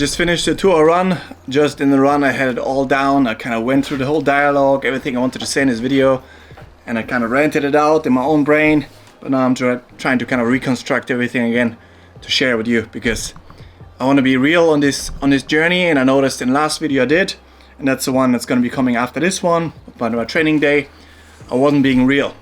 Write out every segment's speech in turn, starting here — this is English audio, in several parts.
just finished a 2-hour run. Just in the run, I had it all down. I kind of went through the whole dialogue, everything I wanted to say in this video, and I kind of ranted it out in my own brain. But now I'm trying to kind of reconstruct everything again to share with you, because I want to be real on this journey. And I noticed in the last video I did, and that's the one that's going to be coming after this one, about my training day, I wasn't being real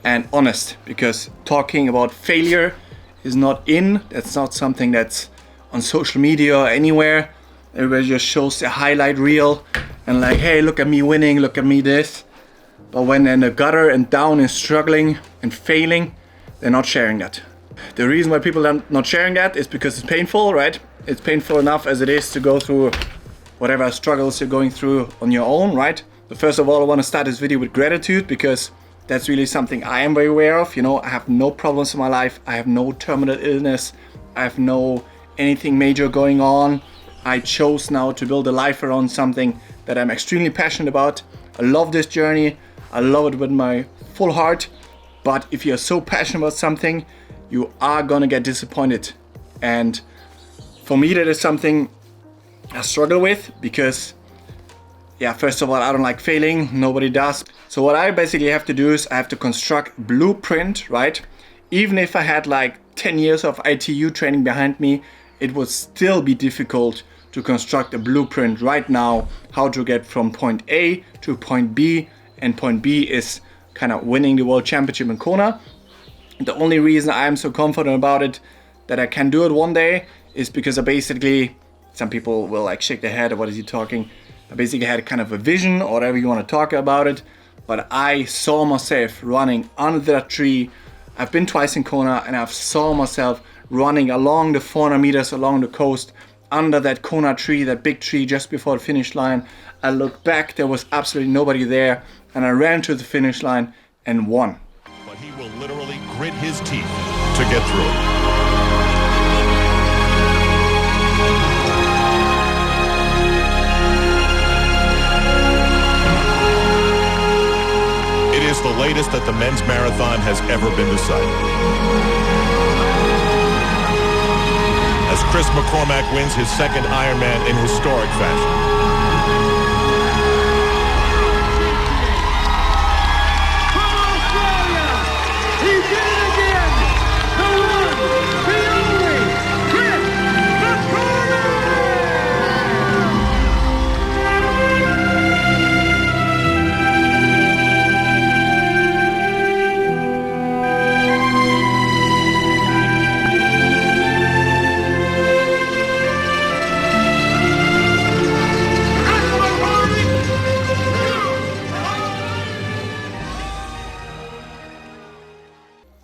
and honest, because talking about failure is not in. That's not something that's on social media or anywhere. Everybody just shows the highlight reel and like, hey, look at me winning, look at me this. But when they're in the gutter and down and struggling and failing, they're not sharing that. The reason why people are not sharing that is because it's painful, right? It's painful enough as it is to go through whatever struggles you're going through on your own, right? But first of all, I want to start this video with gratitude, because that's really something I am very aware of. You know, I have no problems in my life. I have no terminal illness. I have no anything major going on. I chose now to build a life around something that I'm extremely passionate about. I love this journey. I love it with my full heart. But if you're so passionate about something, you are gonna get disappointed. And for me, that is something I struggle with, because yeah, first of all, I don't like failing. Nobody does. So what I basically have to do is I have to construct a blueprint, right? Even if I had like 10 years of ITU training behind me, it would still be difficult to construct a blueprint right now, how to get from point A to point B. And point B is kind of winning the world championship in Kona. The only reason I am so confident about it, that I can do it one day, is because I basically, some people will like shake their head, what is he talking? I basically had kind of a vision, or whatever you want to talk about it, but I saw myself running under that tree. I've been twice in Kona, and I've saw myself running along the 400 meters along the coast under that Kona tree, that big tree just before the finish line. I looked back, there was absolutely nobody there, and I ran to the finish line and won. But he will literally grit his teeth to get through it. It is the latest that the men's marathon has ever been decided. As Chris McCormack wins his second Ironman in historic fashion.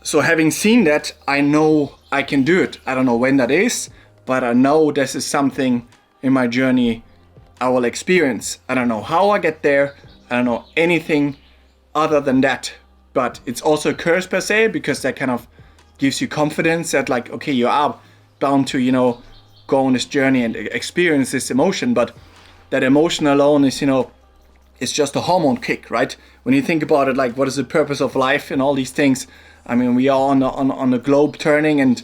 So having seen that, I know I can do it. I don't know when that is, but I know this is something in my journey I will experience. I don't know how I get there. I don't know anything other than that. But it's also a curse per se, because that kind of gives you confidence that like, okay, you are bound to, you know, go on this journey and experience this emotion. But that emotion alone is, you know, it's just a hormone kick, right? When you think about it, like what is the purpose of life and all these things? I mean, we are on the globe turning, and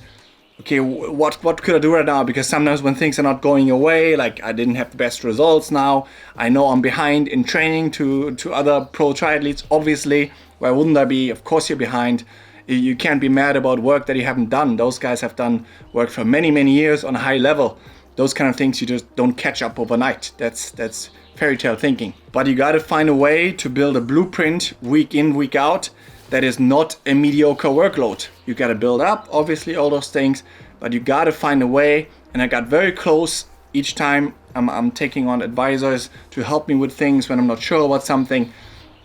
okay, what could I do right now? Because sometimes when things are not going your way, like I didn't have the best results now, I know I'm behind in training to other pro triathletes, obviously. Why wouldn't I be? Of course you're behind. You can't be mad about work that you haven't done. Those guys have done work for many, many years on a high level. Those kind of things you just don't catch up overnight. That's fairy tale thinking. But you got to find a way to build a blueprint week in, week out, that is not a mediocre workload. You got to build up, obviously, all those things, but you got to find a way. And I got very close each time I'm taking on advisors to help me with things when I'm not sure about something.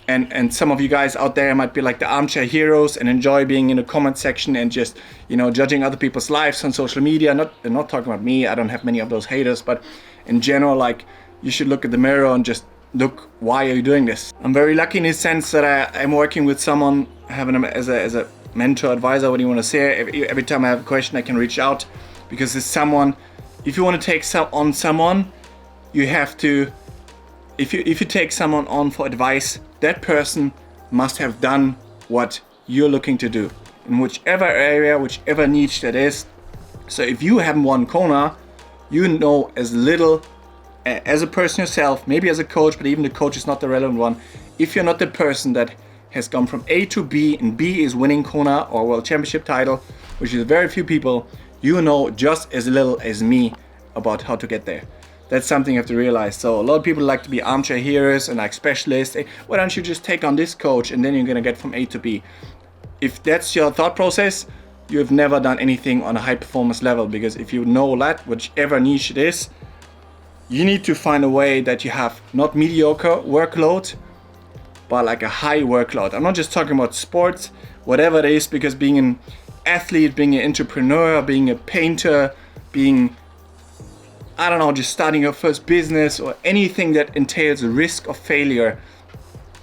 And some of you guys out there might be like the armchair heroes and enjoy being in the comment section and just, you know, judging other people's lives on social media. They're not talking about me. I don't have many of those haters, but in general, like, you should look at the mirror and just look, why are you doing this? I'm very lucky in the sense that I'm working with someone, having them as a mentor, advisor, what do you want to say? Every time I have a question, I can reach out, because it's someone, if you want to take on someone, you have to, if you take someone on for advice, that person must have done what you're looking to do in whichever area, whichever niche that is. So if you haven't won Kona, you know as little as a person yourself, maybe as a coach, but even the coach is not the relevant one. If you're not the person that has gone from A to B, and B is winning Kona or World Championship title, which is very few people, you know just as little as me about how to get there. That's something you have to realize. So a lot of people like to be armchair heroes and like specialists. Hey, why don't you just take on this coach and then you're gonna get from A to B? If that's your thought process, you have never done anything on a high performance level, because if you know that, whichever niche it is, you need to find a way that you have not mediocre workload, but like a high workload. I'm not just talking about sports, whatever it is, because being an athlete, being an entrepreneur, being a painter, being, I don't know, just starting your first business or anything that entails a risk of failure,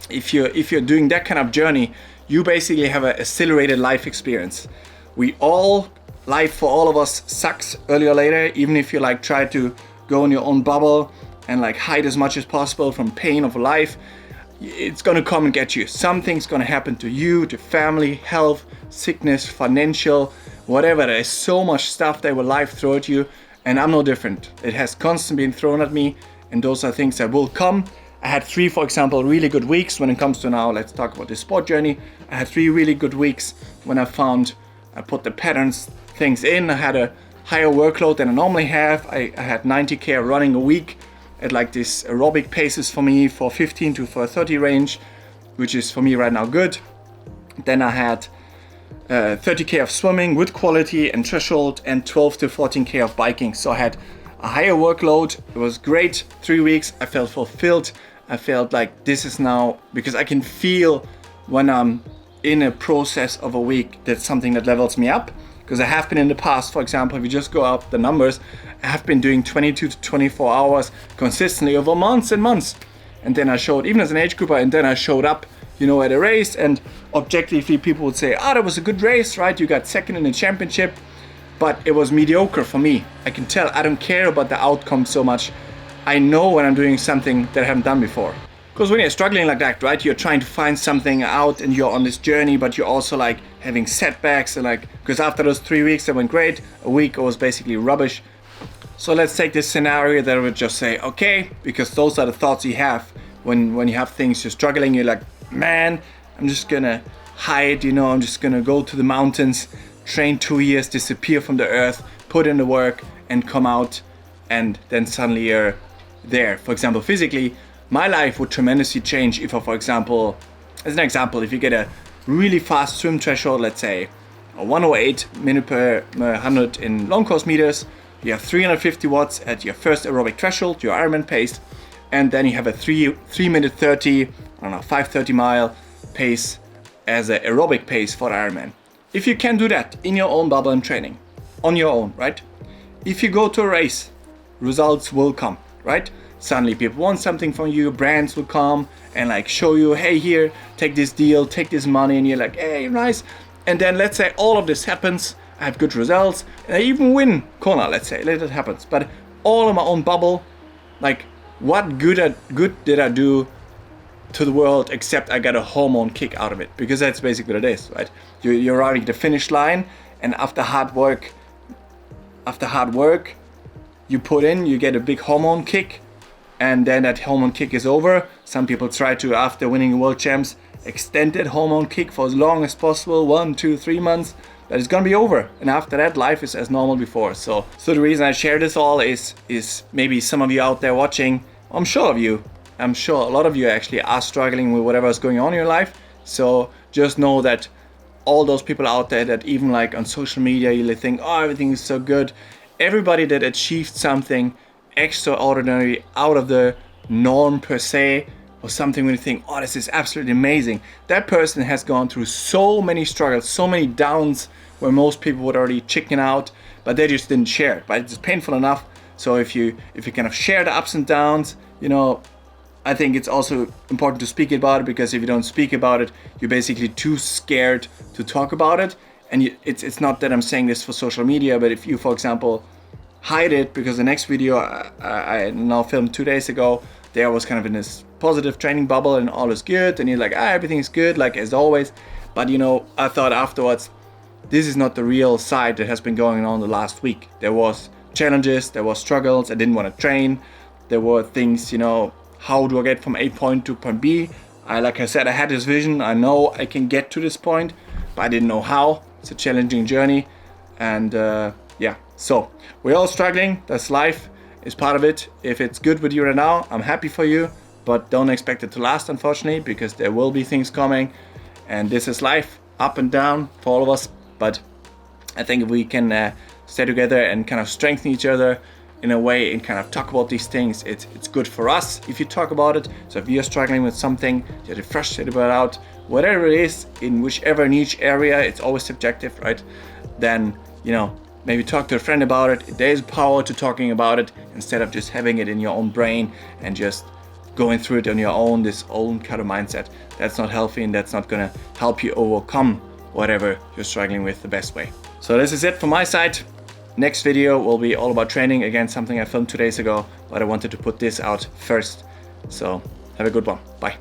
if you're doing that kind of journey, you basically have an accelerated life experience. Life for all of us sucks earlier or later, even if you like try to go in your own bubble and like hide as much as possible from pain of life. It's gonna come and get you. Something's gonna happen to you, to family, health, sickness, financial, whatever. There's so much stuff that will life throw at you, and I'm no different. It has constantly been thrown at me, and those are things that will come. I had 3, for example, really good weeks when it comes to now, let's talk about the sport journey. I had 3 really good weeks when I put the patterns, things in. I had a higher workload than I normally have. I had 90K running a week at like this aerobic paces for me for 15 to 30 range, which is for me right now good. Then I had 30K of swimming with quality and threshold, and 12 to 14K of biking. So I had a higher workload. It was great. 3 weeks. I felt fulfilled. I felt like this is now, because I can feel when I'm in a process of a week, that's something that levels me up. Because I have been in the past, for example, if you just go up the numbers, I have been doing 22 to 24 hours consistently over months and months. And then I showed, even as an age grouper, and then I showed up, at a race, and objectively people would say, that was a good race, right? You got second in the championship, but it was mediocre for me. I can tell I don't care about the outcome so much. I know when I'm doing something that I haven't done before. Because when you're struggling like that, right, you're trying to find something out and you're on this journey, but you're also like having setbacks, and like, because after those 3 weeks that went great, a week was basically rubbish. So let's take this scenario that I would just say, okay, because those are the thoughts you have when you have things you're struggling. You're like, man, I'm just gonna hide, I'm just gonna go to the mountains, train 2 years, disappear from the earth, put in the work and come out, and then suddenly you're there. For example, physically, my life would tremendously change if I, for example, as an example, if you get a really fast swim threshold, let's say a 108 minute per 100 in long course meters, you have 350 watts at your first aerobic threshold, your Ironman pace, and then you have a 3 minute 30, 5:30 mile pace as an aerobic pace for Ironman. If you can do that in your own bubble and training, on your own, right? If you go to a race, results will come, right? Suddenly people want something from you, brands will come and like show you, hey, here, take this deal, take this money, and you're like, hey, nice. And then let's say all of this happens, I have good results, and I even win Kona, let's say, let it happens. But all in my own bubble, like what good did I do to the world except I got a hormone kick out of it? Because that's basically what it is, right? You're arriving at the finish line, and after hard work, you put in, you get a big hormone kick, and then that hormone kick is over. Some people try to, after winning world champs, extend that hormone kick for as long as possible, 1, 2, 3 months, but it's gonna be over. And after that, life is as normal before. So the reason I share this all is maybe some of you out there watching, I'm sure a lot of you actually are struggling with whatever is going on in your life. So just know that all those people out there that even like on social media, you think, oh, everything is so good. Everybody that achieved something extraordinary out of the norm per se, or something when you think, oh, this is absolutely amazing. That person has gone through so many struggles, so many downs where most people would already chicken out, but they just didn't share it. But it's painful enough. So if you kind of share the ups and downs, I think it's also important to speak about it, because if you don't speak about it, you're basically too scared to talk about it. And it's not that I'm saying this for social media, but if you, for example, hide it, because the next video I now filmed 2 days ago, there was kind of in this positive training bubble and all is good, and you're like, everything's good, like as always. But I thought afterwards, this is not the real side that has been going on the last week. There was challenges, there were struggles, I didn't want to train. There were things, you know, how do I get from A point to point B? Like I said, I had this vision, I know I can get to this point, but I didn't know how. It's a challenging journey, and yeah, so we're all struggling, that's life, it's part of it. If it's good with you right now, I'm happy for you, but don't expect it to last, unfortunately, because there will be things coming, and this is life, up and down for all of us. But I think if we can stay together and kind of strengthen each other in a way and kind of talk about these things, it's good for us if you talk about it. So if you're struggling with something that you're frustrated about, whatever it is, in whichever niche area, it's always subjective, right? Then, you know, maybe talk to a friend about it. There's power to talking about it instead of just having it in your own brain and just going through it on your own, this own kind of mindset. That's not healthy, and that's not gonna help you overcome whatever you're struggling with the best way. So this is it from my side. Next video will be all about training. Again, something I filmed 2 days ago, but I wanted to put this out first. So have a good one. Bye.